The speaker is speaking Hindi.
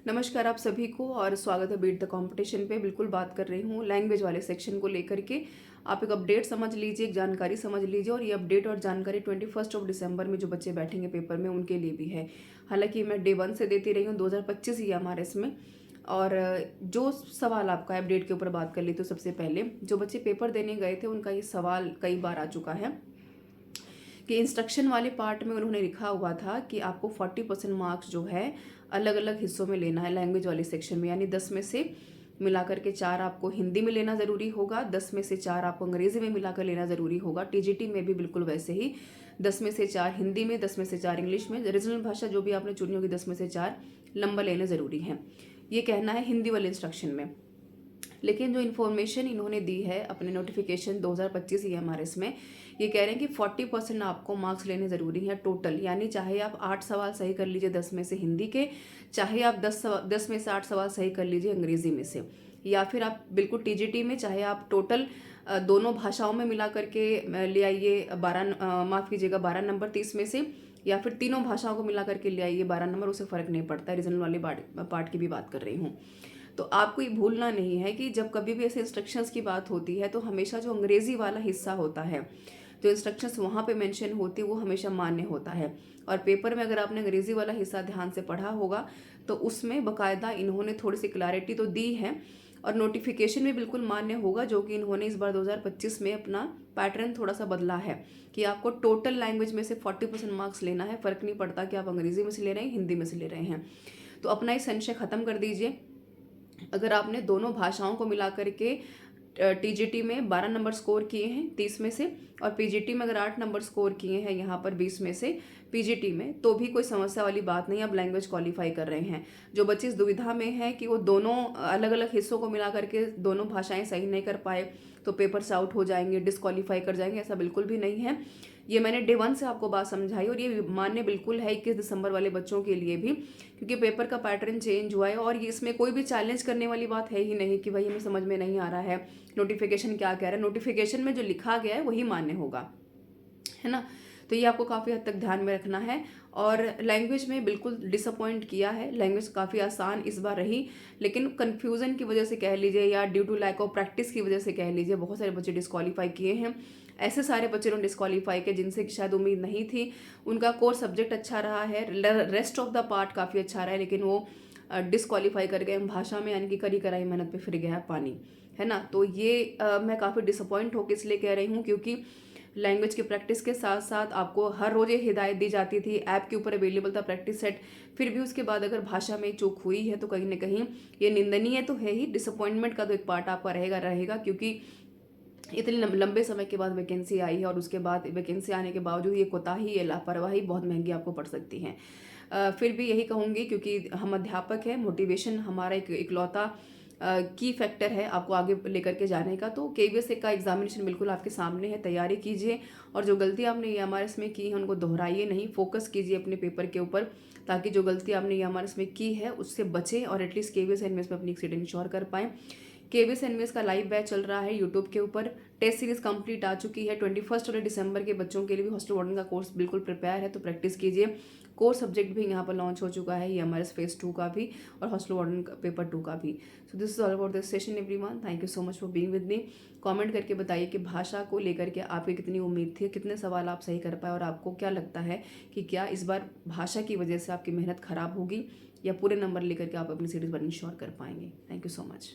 नमस्कार आप सभी को और स्वागत है बीट द कंपटीशन पे। बिल्कुल बात कर रही हूँ लैंग्वेज वाले सेक्शन को लेकर के। आप एक अपडेट समझ लीजिए, एक जानकारी समझ लीजिए, और ये अपडेट और जानकारी 21 दिसंबर में जो बच्चे बैठेंगे पेपर में उनके लिए भी है। हालांकि मैं डे 1 से देती रही हूँ, 2025 ही है हमारे इसमें। और जो सवाल आपका अपडेट के ऊपर बात कर ली, तो सबसे पहले जो बच्चे पेपर देने गए थे उनका ये सवाल कई बार आ चुका है कि इंस्ट्रक्शन वाले पार्ट में उन्होंने लिखा हुआ था कि आपको 40% मार्क्स जो है अलग अलग हिस्सों में लेना है लैंग्वेज वाले सेक्शन में। यानी 10 में से मिलाकर के 4 आपको हिंदी में लेना ज़रूरी होगा, 10 में से 4 आपको अंग्रेज़ी में मिलाकर लेना ज़रूरी होगा। टीजीटी में भी बिल्कुल वैसे ही 10 में से 4 हिंदी में, 10 में से 4 इंग्लिश में, रीजनल भाषा जो भी आपने चुनी होगी 10 में से 4 नंबर लेने ज़रूरी हैं। ये कहना है हिंदी वाले इंस्ट्रक्शन में। लेकिन जो इन्फॉर्मेशन इन्होंने दी है अपने नोटिफिकेशन 2025 ही हमारे इसमें, ये कह रहे हैं कि 40% आपको मार्क्स लेने ज़रूरी हैं टोटल। यानी चाहे आप 8 सवाल सही कर लीजिए 10 में से हिंदी के, चाहे आप 10 में से 8 सवाल सही कर लीजिए अंग्रेज़ी में से, या फिर आप बिल्कुल टीजीटी में चाहे आप टोटल दोनों भाषाओं में मिला करके ले आइए 12 नंबर 30 में से, या फिर तीनों भाषाओं को मिला करके ले आइए 12 नंबर, उससे फ़र्क नहीं पड़ता। रीजनल वाले पार्ट की भी बात कर रही हूँ। तो आपको ये भूलना नहीं है कि जब कभी भी ऐसे इंस्ट्रक्शंस की बात होती है तो हमेशा जो अंग्रेज़ी वाला हिस्सा होता है, जो इंस्ट्रक्शंस वहाँ पे मेंशन होती है, वो हमेशा मान्य होता है। और पेपर में अगर आपने अंग्रेज़ी वाला हिस्सा ध्यान से पढ़ा होगा तो उसमें बाकायदा इन्होंने थोड़ी सी क्लैरिटी तो दी है, और नोटिफिकेशन भी बिल्कुल मान्य होगा, जो कि इन्होंने इस बार 2025 में अपना पैटर्न थोड़ा सा बदला है कि आपको टोटल लैंग्वेज में से 40% मार्क्स लेना है। फ़र्क नहीं पड़ता कि आप अंग्रेज़ी में से ले रहे हैं, हिंदी में से ले रहे हैं। तो अपना ये संशय ख़त्म कर दीजिए। अगर आपने दोनों भाषाओं को मिला करके टीजीटी में 12 नंबर स्कोर किए हैं 30 में से, और पीजीटी में अगर 8 नंबर स्कोर किए हैं यहाँ पर 20 में से पीजीटी में, तो भी कोई समस्या वाली बात नहीं, आप लैंग्वेज क्वालिफाई कर रहे हैं। जो बच्चे इस दुविधा में है कि वो दोनों अलग अलग हिस्सों को मिला करके दोनों भाषाएं सही नहीं कर पाए तो पेपर से आउट हो जाएंगे, डिस्क्वालीफाई कर जाएंगे, ऐसा बिल्कुल भी नहीं है। ये मैंने डे 1 से आपको बात समझाई, और ये मान्य बिल्कुल है 21 दिसंबर वाले बच्चों के लिए भी, क्योंकि पेपर का पैटर्न चेंज हुआ है। और ये इसमें कोई भी चैलेंज करने वाली बात है ही नहीं कि भाई हमें समझ में नहीं आ रहा है नोटिफिकेशन क्या कह रहा है। नोटिफिकेशन में जो लिखा गया है वही मान्य होगा, है ना। तो ये आपको काफ़ी हद तक ध्यान में रखना है। और लैंग्वेज में बिल्कुल डिसअपॉइंट किया है, लैंग्वेज काफ़ी आसान इस बार रही, लेकिन कन्फ्यूज़न की वजह से कह लीजिए या due to lack of practice की वजह से कह लीजिए, बहुत सारे बच्चे डिस्क्वालीफाई किए हैं। ऐसे सारे बच्चे ने डिस्क्वालीफाई किए जिनसे शायद उम्मीद नहीं थी। उनका कोर सब्जेक्ट अच्छा रहा है, रेस्ट ऑफ द पार्ट काफ़ी अच्छा रहा है, लेकिन वो डिस्क्वालीफाई कर गए भाषा में, यानी कि करी कराई मेहनत पे फिर गया पानी, है ना। तो ये मैं काफ़ी डिसअपॉइंट होकर इसलिए कह रही हूँ क्योंकि लैंग्वेज की प्रैक्टिस के साथ साथ आपको हर रोज़ ये हिदायत दी जाती थी, ऐप के ऊपर अवेलेबल था प्रैक्टिस सेट, फिर भी उसके बाद अगर भाषा में चूक हुई है तो कहीं ना कहीं ये निंदनीय तो है ही। डिसअपॉइंटमेंट का तो एक पार्ट आपका रहेगा क्योंकि इतने लंबे समय के बाद वैकेंसी आई है, और उसके बाद वैकेंसी आने के बावजूद ये कोताही, ये लापरवाही बहुत महंगी आपको पड़ सकती है। फिर भी यही कहूँगी क्योंकि हम अध्यापक हैं, मोटिवेशन हमारा एक इकलौता की फैक्टर है आपको आगे लेकर के जाने का। तो केवीएस का एग्जामिनेशन बिल्कुल आपके सामने है, तैयारी कीजिए, और जो गलती आपने ये हमारे इसमें की है उनको दोहराइए नहीं, फोकस कीजिए अपने पेपर के ऊपर, ताकि जो गलती आपने ये हमारे इसमें की है उससे बचें और एटलीस्ट केवीएस एनवीएस में अपनी एक सीट इंश्योर कर पाएँ। केवीएस एनवीएस का लाइव बैच चल रहा है यूट्यूब के ऊपर, टेस्ट सीरीज कंप्लीट आ चुकी है। 21 दिसंबर के बच्चों के लिए भी हॉस्टल वार्डन का कोर्स बिल्कुल प्रिपेयर है, तो प्रैक्टिस कीजिए। कोर सब्जेक्ट भी यहाँ पर लॉन्च हो चुका है, ये हमारे फेज 2 का भी और हॉस्टल वार्डन का पेपर 2 का भी। So this is all about this session everyone, thank you so much for being with me. Comment करके बताइए कि भाषा को लेकर के आपकी कितनी उम्मीद थी, कितने सवाल आप सही कर पाए, और आपको क्या लगता है कि क्या इस बार भाषा की वजह से आपकी मेहनत खराब होगी या पूरे नंबर लेकर के आप अपनी सीरीज पर इंश्योर कर पाएंगे। Thank you so much.